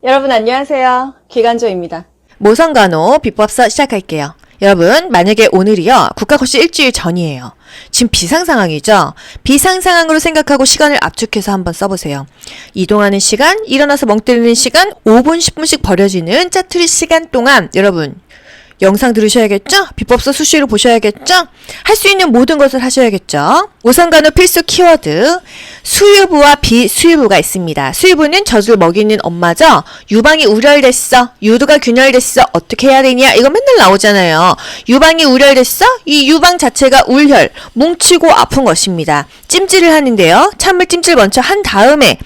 여러분 안녕하세요. 기간조입니다. 모성간호 비법서 시작할게요. 여러분, 만약에 오늘이요, 국가고시 일주일 전이에요. 지금 비상상황이죠? 비상상황으로 생각하고 시간을 압축해서 한번 써보세요. 이동하는 시간, 일어나서 멍 때리는 시간, 5분, 10분씩 버려지는 짜투리 시간 동안 여러분, 영상 들으셔야겠죠? 비법서 수시로 보셔야겠죠? 할 수 있는 모든 것을 하셔야겠죠? 모성간호 필수 키워드, 수유부와 비수유부가 있습니다. 수유부는 젖을 먹이는 엄마죠? 유방이 우열됐어. 유두가 균열됐어. 어떻게 해야 되냐? 이거 맨날 나오잖아요. 유방이 우열됐어? 이 유방 자체가 울혈, 뭉치고 아픈 것입니다. 찜질을 하는데요. 찬물 찜질 먼저 한 다음에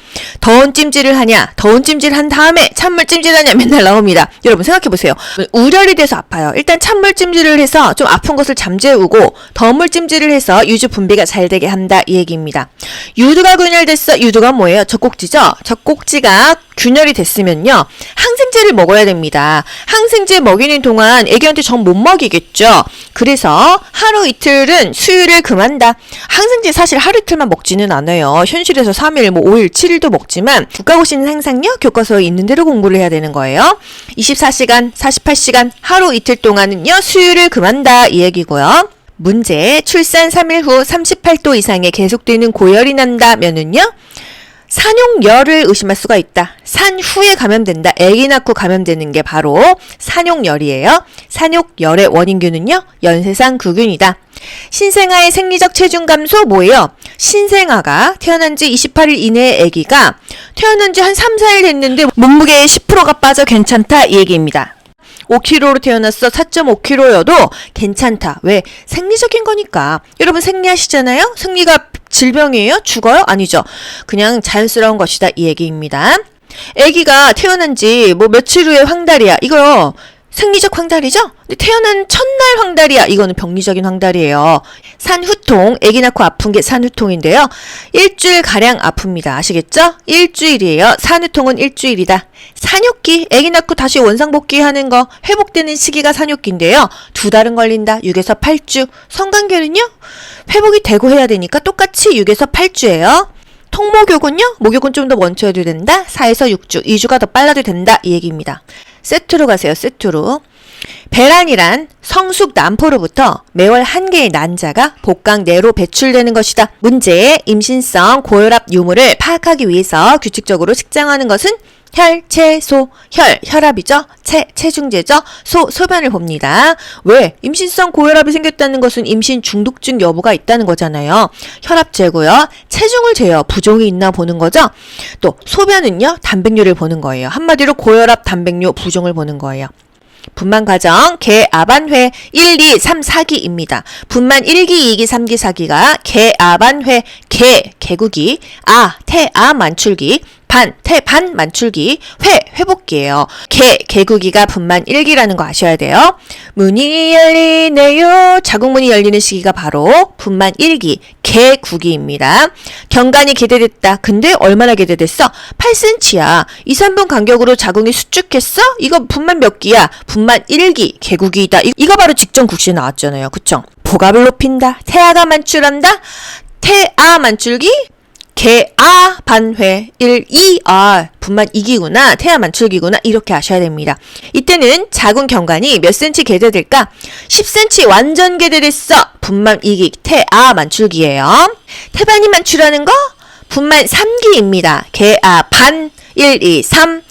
더운 찜질을 하냐? 더운 찜질 한 다음에 찬물 찜질하냐? 맨날 나옵니다. 여러분 생각해보세요. 우열이 돼서 아파요. 일단 찬물 찜질을 해서 좀 아픈 것을 잠재우고 더운 물 찜질을 해서 유주 분비가 잘 되게 한다 이 얘기입니다. 유두가 균열됐어. 유두가 뭐예요? 젖꼭지죠? 젖꼭지가 균열이 됐으면요. 항생제를 먹어야 됩니다. 항생제 먹이는 동안 애기한테 정 못 먹이겠죠. 그래서 하루 이틀은 수유를 금한다. 항생제 사실 하루 이틀만 먹지는 않아요. 현실에서 3일, 5일, 7일도 먹지만 국가고시는 항상요. 교과서에 있는 대로 공부를 해야 되는 거예요. 24시간, 48시간, 하루 이틀 동안은요. 수유를 금한다 이 얘기고요. 문제, 출산 3일 후 38도 이상의 계속되는 고열이 난다면은요. 산욕열을 의심할 수가 있다. 산 후에 감염된다. 아기 낳고 감염되는 게 바로 산욕열이에요. 산욕열의 원인균은요. 연쇄상구균이다. 신생아의 생리적 체중 감소 뭐예요? 신생아가 태어난 지 28일 이내의 아기가 태어난 지 한 3, 4일 됐는데 몸무게의 10%가 빠져 괜찮다 이 얘기입니다. 5kg로 태어났어. 4.5kg여도 괜찮다. 왜? 생리적인 거니까. 여러분 생리하시잖아요? 생리가 질병이에요? 죽어요? 아니죠. 그냥 자연스러운 것이다. 이 얘기입니다. 아기가 태어난 지 며칠 후에 황달이야. 이거 생리적 황달이죠? 근데 태어난 첫날 황달이야. 이거는 병리적인 황달이에요. 산후통, 아기 낳고 아픈 게 산후통인데요. 일주일가량 아픕니다. 아시겠죠? 일주일이에요. 산후통은 일주일이다. 산욕기, 아기 낳고 다시 원상복귀하는 거, 회복되는 시기가 산욕기인데요. 2달은 걸린다. 6에서 8주. 성관계는요? 회복이 되고 해야 되니까 똑같이 6에서 8주예요. 통목욕은요? 목욕은 좀 더 먼저 해도 된다. 4에서 6주. 2주가 더 빨라도 된다. 이 얘기입니다. 세트로 가세요. 세트로. 배란이란 성숙 난포로부터 매월 1개의 난자가 복강 내로 배출되는 것이다. 문제, 임신성 고혈압 유무를 파악하기 위해서 규칙적으로 측정하는 것은 혈, 체, 소, 혈압이죠. 체중제죠. 소변을 봅니다. 왜? 임신성 고혈압이 생겼다는 것은 임신 중독증 여부가 있다는 거잖아요. 혈압 재고요. 체중을 재요. 부종이 있나 보는 거죠. 또 소변은요. 단백뇨를 보는 거예요. 한마디로 고혈압, 단백뇨, 부종을 보는 거예요. 분만 과정, 개아반회 1, 2, 3, 4기입니다. 분만 1기, 2기, 3기, 4기가 개아반회, 개구기, 태아 만출기, 반 만출기, 회복기예요. 개구기가 분만 1기라는 거 아셔야 돼요. 문이 열리네요. 자궁문이 열리는 시기가 바로 분만 1기, 개구기입니다. 경관이 개대됐다. 근데 얼마나 개대됐어? 8cm야. 2, 3분 간격으로 자궁이 수축했어? 이거 분만 몇 기야? 분만 1기, 개구기이다. 이거 바로 직전 국시에 나왔잖아요. 그쵸? 복압을 높인다. 태아가 만출한다. 태아 만출기, 개아 반회 1, 2, 분만 2기구나. 태아 만출기구나. 이렇게 아셔야 됩니다. 이때는 자궁 경관이 몇 cm 개대될까? 10cm 완전 개대됐어. 분만 2기 태아 만출기예요. 태반이 만출하는 거? 분만 3기입니다. 개아 반 1, 2, 3.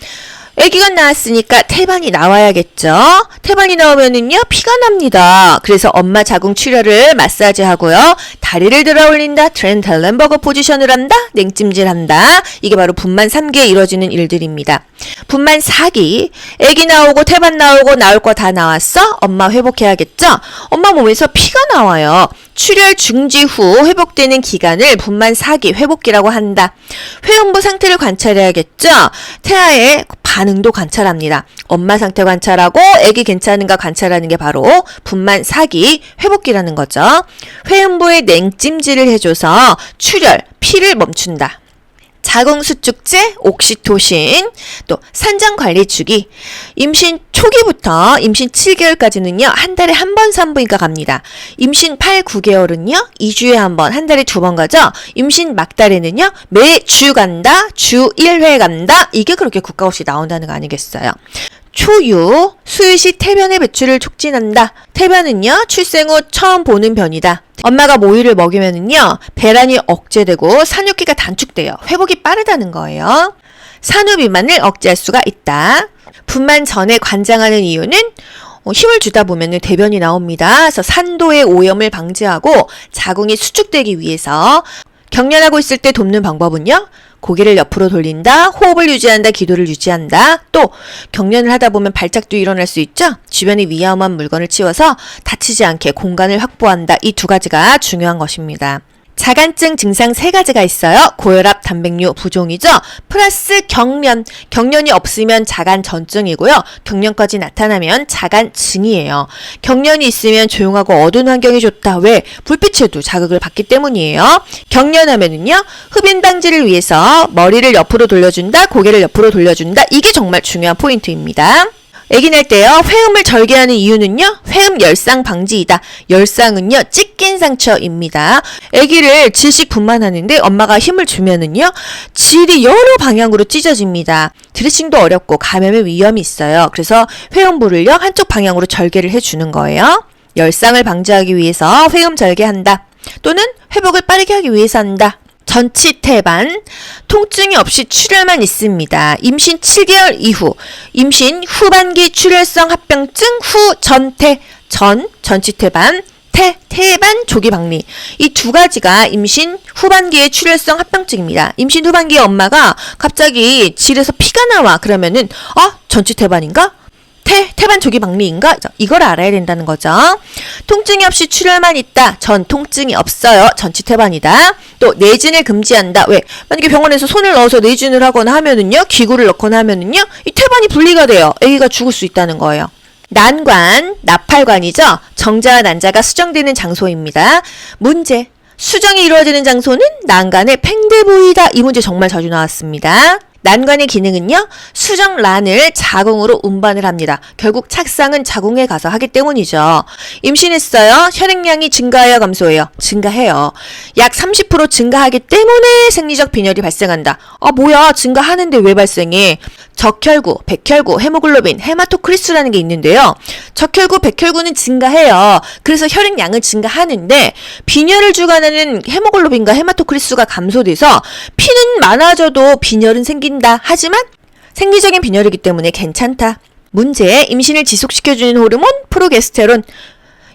아기가 나왔으니까 태반이 나와야겠죠. 태반이 나오면은요 피가 납니다. 그래서 엄마 자궁 출혈을 마사지하고요. 다리를 들어 올린다. 트렌탈렌버거 포지션을 한다. 냉찜질한다. 이게 바로 분만 3기에 이루어지는 일들입니다. 분만 4기. 아기 나오고 태반 나오고 나올 거 다 나왔어? 엄마 회복해야겠죠. 엄마 몸에서 피가 나와요. 출혈 중지 후 회복되는 기간을 분만 4기 회복기라고 한다. 회음부 상태를 관찰해야겠죠. 태아의 반응도 관찰합니다. 엄마 상태 관찰하고 아기 괜찮은가 관찰하는 게 바로 분만 4기 회복기라는 거죠. 회음부에 냉찜질을 해줘서 출혈, 피를 멈춘다. 자궁 수축제, 옥시토신, 또 산전 관리 주기. 임신 초기부터 임신 7개월까지는요, 한 달에 한 번 산부인과 갑니다. 임신 8, 9개월은요, 2주에 한 번, 한 달에 2번 가죠. 임신 막달에는요, 매주 간다, 주 1회 간다. 이게 그렇게 국가고시 나온다는 거 아니겠어요? 초유, 수유 시 태변의 배출을 촉진한다. 태변은요, 출생 후 처음 보는 변이다. 엄마가 모유를 먹이면은요, 배란이 억제되고 산후기가 단축돼요. 회복이 빠르다는 거예요. 산후 비만을 억제할 수가 있다. 분만 전에 관장하는 이유는 힘을 주다 보면은 대변이 나옵니다. 그래서 산도의 오염을 방지하고 자궁이 수축되기 위해서. 경련하고 있을 때 돕는 방법은요, 고개를 옆으로 돌린다, 호흡을 유지한다, 기도를 유지한다. 또 경련을 하다 보면 발작도 일어날 수 있죠. 주변에 위험한 물건을 치워서 다치지 않게 공간을 확보한다. 이 두 가지가 중요한 것입니다. 자간증 증상 3가지가 있어요. 고혈압, 단백뇨 부종이죠. 플러스 경련. 경련이 없으면 자간전증이고요. 경련까지 나타나면 자간증이에요. 경련이 있으면 조용하고 어두운 환경이 좋다. 왜? 불빛에도 자극을 받기 때문이에요. 경련하면은요, 흡연 방지를 위해서 머리를 옆으로 돌려준다, 고개를 옆으로 돌려준다. 이게 정말 중요한 포인트입니다. 아기 날 때요, 회음을 절개하는 이유는요, 회음 열상 방지이다. 열상은요, 찢긴 상처입니다. 아기를 질식 분만하는데 엄마가 힘을 주면은요, 질이 여러 방향으로 찢어집니다. 드레싱도 어렵고 감염의 위험이 있어요. 그래서 회음부를요, 한쪽 방향으로 절개를 해주는 거예요. 열상을 방지하기 위해서 회음 절개한다. 또는 회복을 빠르게 하기 위해서 한다. 전치태반, 통증이 없이 출혈만 있습니다. 임신 7개월 이후, 임신 후반기 출혈성 합병증 후 전태, 전치태반, 태반 조기 박리. 이 두 가지가 임신 후반기의 출혈성 합병증입니다. 임신 후반기에 엄마가 갑자기 질에서 피가 나와. 그러면은, 전치태반인가? 태반 조기 박리인가? 이걸 알아야 된다는 거죠. 통증이 없이 출혈만 있다. 통증이 없어요. 전치태반이다. 또 내진을 금지한다. 왜? 만약에 병원에서 손을 넣어서 내진을 하거나 하면은요, 기구를 넣거나 하면은요, 이 태반이 분리가 돼요. 아기가 죽을 수 있다는 거예요. 난관, 나팔관이죠. 정자와 난자가 수정되는 장소입니다. 문제. 수정이 이루어지는 장소는 난간의 팽대 부위다. 이 문제 정말 자주 나왔습니다. 난관의 기능은요, 수정란을 자궁으로 운반을 합니다. 결국 착상은 자궁에 가서 하기 때문이죠. 임신했어요. 혈액량이 증가해요, 감소해요? 증가해요. 약 30% 증가하기 때문에 생리적 빈혈이 발생한다. 뭐야, 증가하는데 왜 발생해? 적혈구, 백혈구, 헤모글로빈, 헤마토크리스라는 게 있는데요. 적혈구, 백혈구는 증가해요. 그래서 혈액량은 증가하는데 빈혈을 주관하는 헤모글로빈과 헤마토크리스가 감소돼서 피는 많아져도 빈혈은 생긴다. 하지만 생리적인 빈혈이기 때문에 괜찮다. 문제, 임신을 지속시켜주는 호르몬 프로게스테론.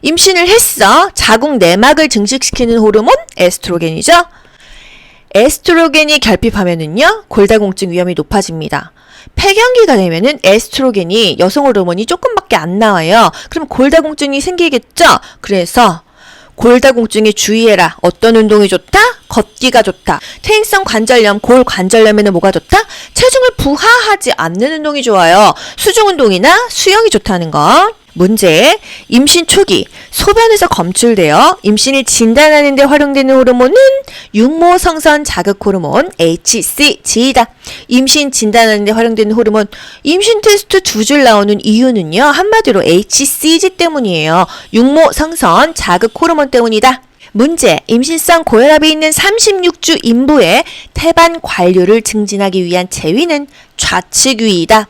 임신을 했어. 자궁 내막을 증식시키는 호르몬 에스트로겐이죠. 에스트로겐이 결핍하면은요, 골다공증 위험이 높아집니다. 폐경기가 되면은 에스트로겐이, 여성 호르몬이 조금밖에 안 나와요. 그럼 골다공증이 생기겠죠? 그래서 골다공증에 주의해라. 어떤 운동이 좋다? 걷기가 좋다. 퇴행성 관절염, 골관절염에는 뭐가 좋다? 체중을 부하하지 않는 운동이 좋아요. 수중 운동이나 수영이 좋다는 거. 문제, 임신 초기 소변에서 검출되어 임신을 진단하는 데 활용되는 호르몬은 육모성선 자극 호르몬 HCG이다. 임신 진단하는 데 활용되는 호르몬, 임신 테스트 2줄 나오는 이유는요, 한마디로 HCG 때문이에요. 육모성선 자극 호르몬 때문이다. 문제, 임신성 고혈압이 있는 36주 임부의 태반 관료를 증진하기 위한 제위는 좌측위이다.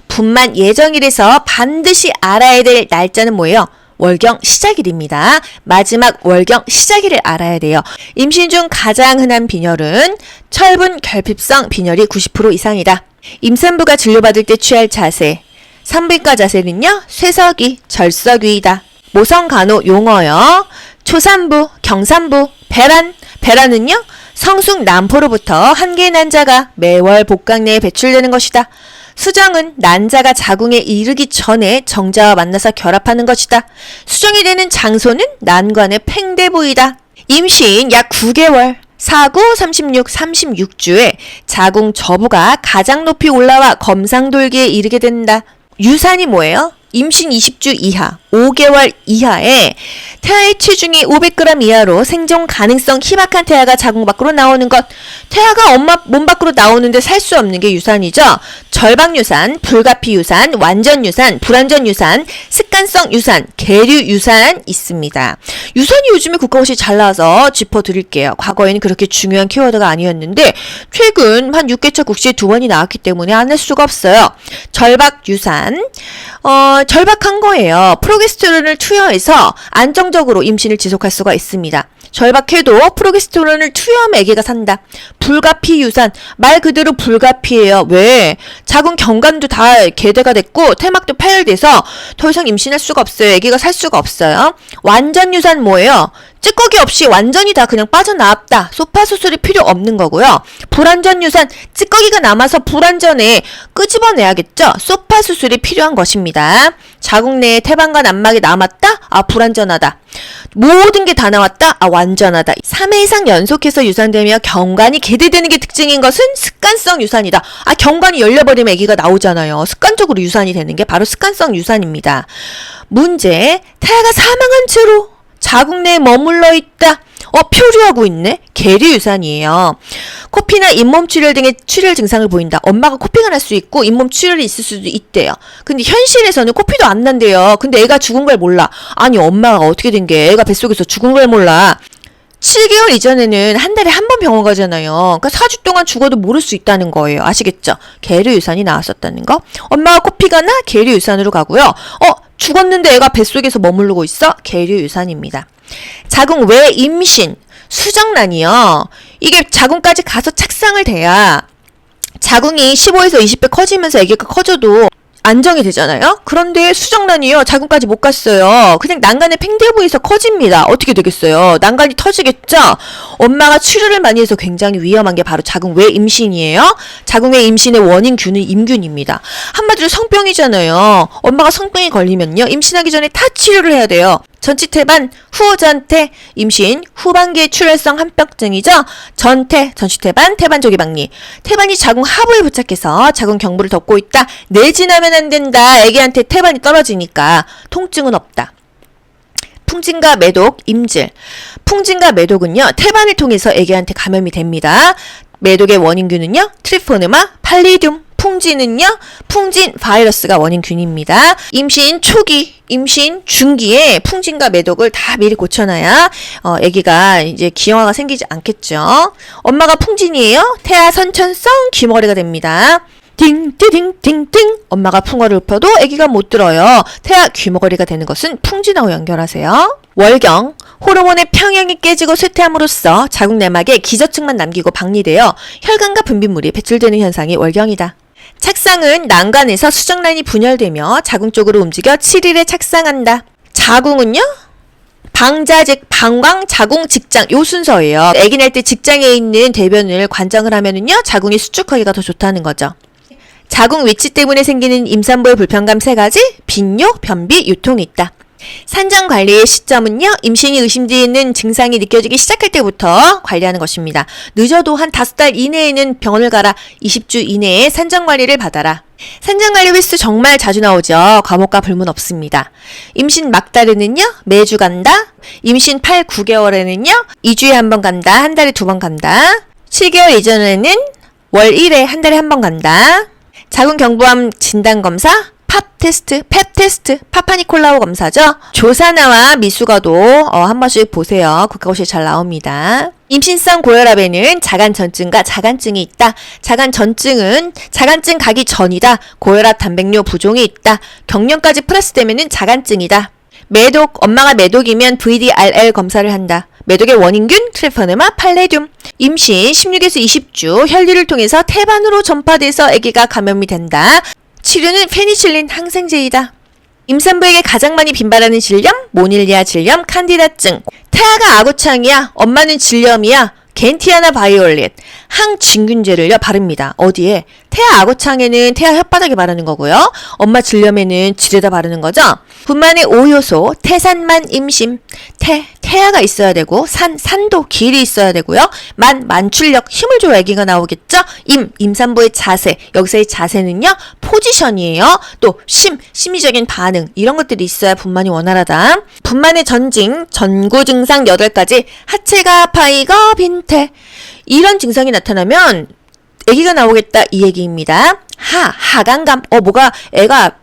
분만 예정일에서 반드시 알아야 될 날짜는 뭐예요? 월경 시작일입니다. 마지막 월경 시작일을 알아야 돼요. 임신 중 가장 흔한 빈혈은 철분 결핍성 빈혈이 90% 이상이다. 임산부가 진료받을 때 취할 자세, 산부인과 자세는요, 쇠석위, 절석위이다. 모성간호 용어요. 초산부, 경산부, 배란은요, 성숙 난포로부터 한 개의 난자가 매월 복강 내에 배출되는 것이다. 수정은 난자가 자궁에 이르기 전에 정자와 만나서 결합하는 것이다. 수정이 되는 장소는 난관의 팽대 부위다. 임신 약 9개월, 49, 36, 36주에 자궁 저부가 가장 높이 올라와 검상돌기에 이르게 된다. 유산이 뭐예요? 임신 20주 이하, 5개월 이하에 태아의 체중이 500g 이하로 생존 가능성 희박한 태아가 자궁 밖으로 나오는 것. 태아가 엄마 몸 밖으로 나오는데 살 수 없는 게 유산이죠. 절박 유산, 불가피 유산, 완전 유산, 불완전 유산, 습관성 유산, 계류 유산 있습니다. 유산이 요즘에 국가고시 잘 나와서 짚어드릴게요. 과거에는 그렇게 중요한 키워드가 아니었는데 최근 한 6개차 국시에 2번이 나왔기 때문에 안 할 수가 없어요. 절박 유산, 절박한 거예요. 프로게스테론을 투여해서 안정적으로 임신을 지속할 수가 있습니다. 절박해도 프로게스테론을 투여하면 아기가 산다. 불가피 유산, 말 그대로 불가피해요. 왜? 자궁 경관도 다 개대가 됐고 태막도 파열돼서 더 이상 임신할 수가 없어요. 아기가 살 수가 없어요. 완전 유산 뭐예요? 찌꺼기 없이 완전히 다 그냥 빠져나왔다. 소파 수술이 필요 없는 거고요. 불완전 유산, 찌꺼기가 남아서 불완전에 끄집어내야겠죠. 소파 수술이 필요한 것입니다. 자궁 내에 태반과 난막이 남았다? 아, 불완전하다. 모든 게 다 나왔다? 아, 완전하다. 3회 이상 연속해서 유산되며 경관이 개대되는 게 특징인 것은 습관성 유산이다. 아, 경관이 열려버리면 아기가 나오잖아요. 습관적으로 유산이 되는 게 바로 습관성 유산입니다. 문제, 태아가 사망한 채로 자궁 내에 머물러 있다. 표류하고 있네. 계류 유산이에요. 코피나 잇몸 출혈 등의 출혈 증상을 보인다. 엄마가 코피가 날 수 있고 잇몸 출혈이 있을 수도 있대요. 근데 현실에서는 코피도 안 난대요. 근데 애가 죽은 걸 몰라. 아니, 엄마가 어떻게 된 게 애가 뱃속에서 죽은 걸 몰라. 7개월 이전에는 한 달에 한 번 병원 가잖아요. 그러니까 4주 동안 죽어도 모를 수 있다는 거예요. 아시겠죠? 계류 유산이 나왔었다는 거. 엄마가 코피가 나 계류 유산으로 가고요. 죽었는데 애가 뱃속에서 머무르고 있어? 계류 유산입니다. 자궁 외 임신, 수정란이요. 이게 자궁까지 가서 착상을 돼야 자궁이 15에서 20배 커지면서 아기가 커져도 안정이 되잖아요. 그런데 수정란이요. 자궁까지 못 갔어요. 그냥 난간에 팽대부에서 커집니다. 어떻게 되겠어요? 난간이 터지겠죠? 엄마가 출혈을 많이 해서 굉장히 위험한 게 바로 자궁 외 임신이에요. 자궁 외 임신의 원인균은 임균입니다. 한마디로 성병이잖아요. 엄마가 성병에 걸리면요. 임신하기 전에 다 치료를 해야 돼요. 전치태반, 후전태, 임신, 후반기의 출혈성 합병증이죠. 전태, 전치태반, 태반조기박리. 태반이 자궁 하부에 부착해서 자궁 경부를 덮고 있다. 내진하면 안 된다. 애기한테 태반이 떨어지니까 통증은 없다. 풍진과 매독, 임질. 풍진과 매독은요. 태반을 통해서 애기한테 감염이 됩니다. 매독의 원인균은요. 트리포네마 팔리듐. 풍진은요, 풍진 바이러스가 원인균입니다. 임신 초기, 임신 중기에 풍진과 매독을 다 미리 고쳐놔야 아기가 이제 기형아가 생기지 않겠죠. 엄마가 풍진이에요. 태아 선천성 귀머거리가 됩니다. 띵띵띵띵띵 엄마가 풍어를 읊어도 아기가 못 들어요. 태아 귀머거리가 되는 것은 풍진하고 연결하세요. 월경 호르몬의 평형이 깨지고 쇠퇴함으로써 자궁 내막에 기저층만 남기고 박리되어 혈관과 분비물이 배출되는 현상이 월경이다. 착상은 난간에서 수정란이 분열되며 자궁 쪽으로 움직여 7일에 착상한다. 자궁은요? 방자 즉 방광, 자궁, 직장 요 순서예요. 아기 날 때 직장에 있는 대변을 관장을 하면은요 자궁이 수축하기가 더 좋다는 거죠. 자궁 위치 때문에 생기는 임산부의 불편감 3가지, 빈뇨, 변비, 유통이 있다. 산정 관리의 시점은요, 임신이 의심되는 증상이 느껴지기 시작할 때부터 관리하는 것입니다. 늦어도 한 5달 이내에는 병원을 가라. 20주 이내에 산정 관리를 받아라. 산정 관리 횟수 정말 자주 나오죠. 과목과 불문 없습니다. 임신 막달에는요, 매주 간다. 임신 8, 9개월에는요, 2주에 한 번 간다. 한 달에 2번 간다. 7개월 이전에는 월 1회 한 달에 한 번 간다. 자궁 경부암 진단검사, 팝 테스트, 펩 테스트, 파파니콜라우 검사죠. 조사나와 미수가도 한 번씩 보세요. 국가고시에 잘 나옵니다. 임신성 고혈압에는 자간전증과 자간증이 있다. 자간전증은 자간증 가기 전이다. 고혈압 단백뇨 부종이 있다. 경련까지 플러스되면은 자간증이다. 매독, 엄마가 매독이면 VDRL 검사를 한다. 매독의 원인균, 트리포네마, 팔레듐. 임신 16에서 20주 혈류를 통해서 태반으로 전파돼서 아기가 감염이 된다. 치료는 페니실린 항생제이다. 임산부에게 가장 많이 빈발하는 질염, 모닐리아 질염, 칸디다증. 태아가 아구창이야, 엄마는 질염이야. 겐티아나 바이올렛, 항진균제를요 바릅니다. 어디에? 태아 아구창에는 태아 혓바닥에 바르는 거고요. 엄마 질염에는 질에다 바르는 거죠. 분만의 5요소 태산만 임심. 태아가 있어야 되고 산도 길이 있어야 되고요. 만출력 힘을 줘야 아기가 나오겠죠. 임산부의 자세. 여기서의 자세는요. 포지션이에요. 또 심리적인 반응 이런 것들이 있어야 분만이 원활하다. 분만의 전구 증상 8가지. 하체가 아파이거 빈태. 이런 증상이 나타나면 아기가 나오겠다 이 얘기입니다. 하강감. 뭐가 애가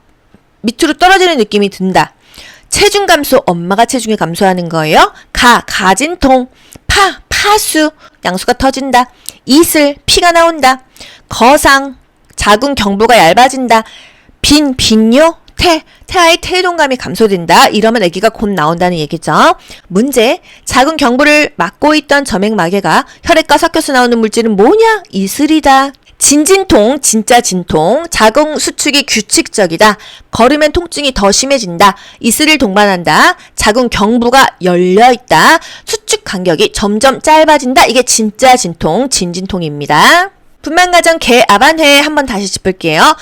밑으로 떨어지는 느낌이 든다. 체중 감소, 엄마가 체중이 감소하는 거예요. 가진통. 파수, 양수가 터진다. 이슬, 피가 나온다. 거상, 자궁 경부가 얇아진다. 빈뇨, 태아의 태동감이 감소된다. 이러면 아기가 곧 나온다는 얘기죠. 문제, 자궁 경부를 막고 있던 점액마개가 혈액과 섞여서 나오는 물질은 뭐냐? 이슬이다. 진통, 진짜 진통, 자궁 수축이 규칙적이다. 걸으면 통증이 더 심해진다. 이슬을 동반한다. 자궁 경부가 열려있다. 수축 간격이 점점 짧아진다. 이게 진짜 진통, 진진통입니다. 분만 과정 개압안회 한번 다시 짚을게요.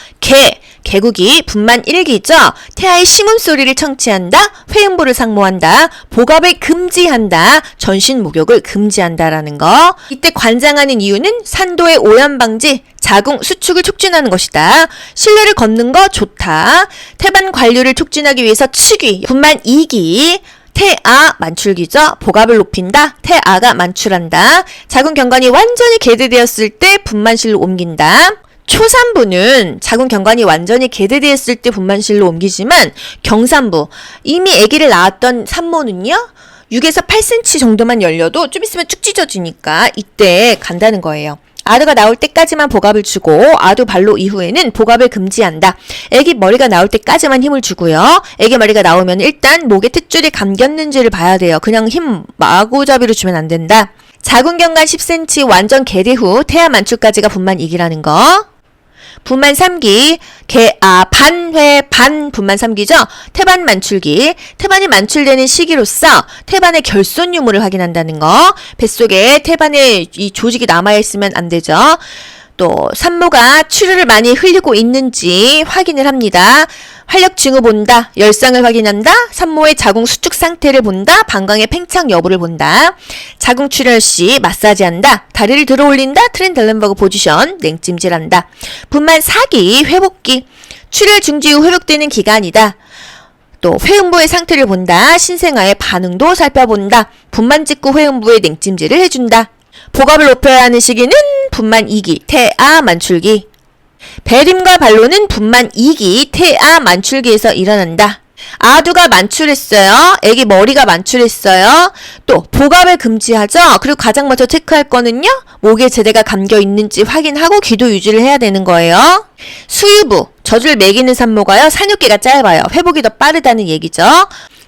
개국이 분만 1기죠. 태아의 심음소리를 청취한다. 회음부를 상모한다. 복압을 금지한다. 전신 목욕을 금지한다라는 거. 이때 관장하는 이유는 산도의 오염 방지, 자궁 수축을 촉진하는 것이다. 신뢰를 걷는 거 좋다. 태반 관류를 촉진하기 위해서 측위, 분만 2기. 태아 만출기죠. 복압을 높인다. 태아가 만출한다. 자궁 경관이 완전히 개대되었을 때 분만실로 옮긴다. 초산부는 자궁 경관이 완전히 개대되었을 때 분만실로 옮기지만 경산부, 이미 아기를 낳았던 산모는요. 6에서 8cm 정도만 열려도 좀 있으면 쭉 찢어지니까 이때 간다는 거예요. 아두가 나올 때까지만 복압을 주고 아두 발로 이후에는 복압을 금지한다. 아기 머리가 나올 때까지만 힘을 주고요. 아기 머리가 나오면 일단 목에 탯줄이 감겼는지를 봐야 돼요. 그냥 힘 마구잡이로 주면 안 된다. 자궁 경관 10cm 완전 개대 후 태아 만출까지가 분만 2기라는 거. 분만 3기, 반회 분만 3기죠? 태반 만출기. 태반이 만출되는 시기로서 태반의 결손 유무를 확인한다는 거. 뱃속에 태반의 이 조직이 남아있으면 안 되죠. 또 산모가 추류를 많이 흘리고 있는지 확인을 합니다. 활력 징후 본다. 열상을 확인한다. 산모의 자궁 수축 상태를 본다. 방광의 팽창 여부를 본다. 자궁 출혈 시 마사지한다. 다리를 들어 올린다. 트렌델렌버그 포지션. 냉찜질한다. 분만 4기 회복기. 출혈 중지 후 회복되는 기간이다. 또 회음부의 상태를 본다. 신생아의 반응도 살펴본다. 분만 직후 회음부의 냉찜질을 해준다. 복압을 높여야 하는 시기는 분만 2기, 태아 만출기. 배림과 반로는 분만 2기, 태아 만출기에서 일어난다. 아두가 만출했어요. 애기 머리가 만출했어요. 또 복압을 금지하죠. 그리고 가장 먼저 체크할 거는요. 목에 제대가 감겨 있는지 확인하고 기도 유지를 해야 되는 거예요. 수유부, 젖을 먹이는 산모가요. 산육기가 짧아요. 회복이 더 빠르다는 얘기죠.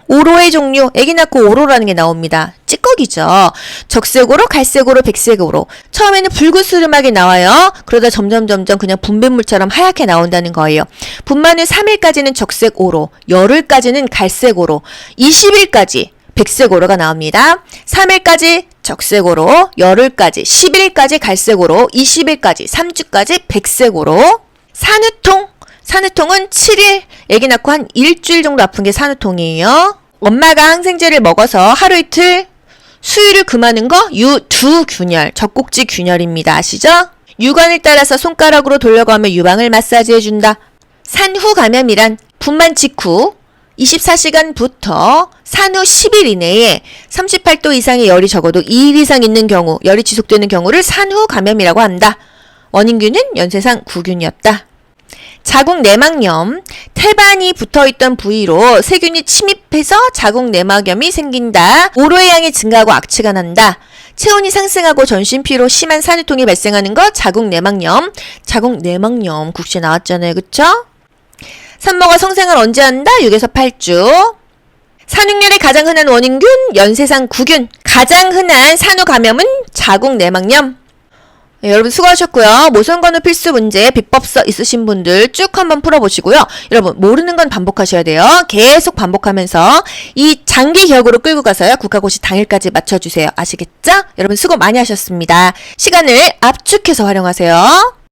오로의 종류, 애기 낳고 오로라는 게 나옵니다. 찌꺼기죠. 적색오로, 갈색오로, 백색오로. 처음에는 붉으스름하게 나와요. 그러다 점점 그냥 분배물처럼 하얗게 나온다는 거예요. 분만 후 3일까지는 적색오로, 열흘까지는 갈색오로, 20일까지 백색오로가 나옵니다. 3일까지 적색오로, 열흘까지, 10일까지 갈색오로, 20일까지, 3주까지 백색오로. 산후통은 7일, 아기 낳고 한 일주일 정도 아픈 게 산후통이에요. 엄마가 항생제를 먹어서 하루 이틀 수유를 금하는 거 유두균열, 젖꼭지 균열입니다. 아시죠? 유관을 따라서 손가락으로 돌려가며 유방을 마사지해준다. 산후 감염이란 분만 직후 24시간부터 산후 10일 이내에 38도 이상의 열이 적어도 2일 이상 있는 경우, 열이 지속되는 경우를 산후 감염이라고 한다. 원인균은 연쇄상 구균이었다. 자궁 내막염, 태반이 붙어있던 부위로 세균이 침입해서 자궁 내막염이 생긴다. 오로의 양이 증가하고 악취가 난다. 체온이 상승하고 전신피로 심한 산후통이 발생하는 것, 자궁 내막염. 자궁 내막염 국시 나왔잖아요. 그쵸? 산모가 성생을 언제 한다? 6에서 8주. 산후열의 가장 흔한 원인균, 연쇄상 구균. 가장 흔한 산후 감염은 자궁 내막염. 네, 여러분 수고하셨고요. 모성건후 필수 문제 비법서 있으신 분들 쭉 한번 풀어보시고요. 여러분 모르는 건 반복하셔야 돼요. 계속 반복하면서 이 장기 기억으로 끌고 가서요. 국가고시 당일까지 맞춰주세요. 아시겠죠? 여러분 수고 많이 하셨습니다. 시간을 압축해서 활용하세요.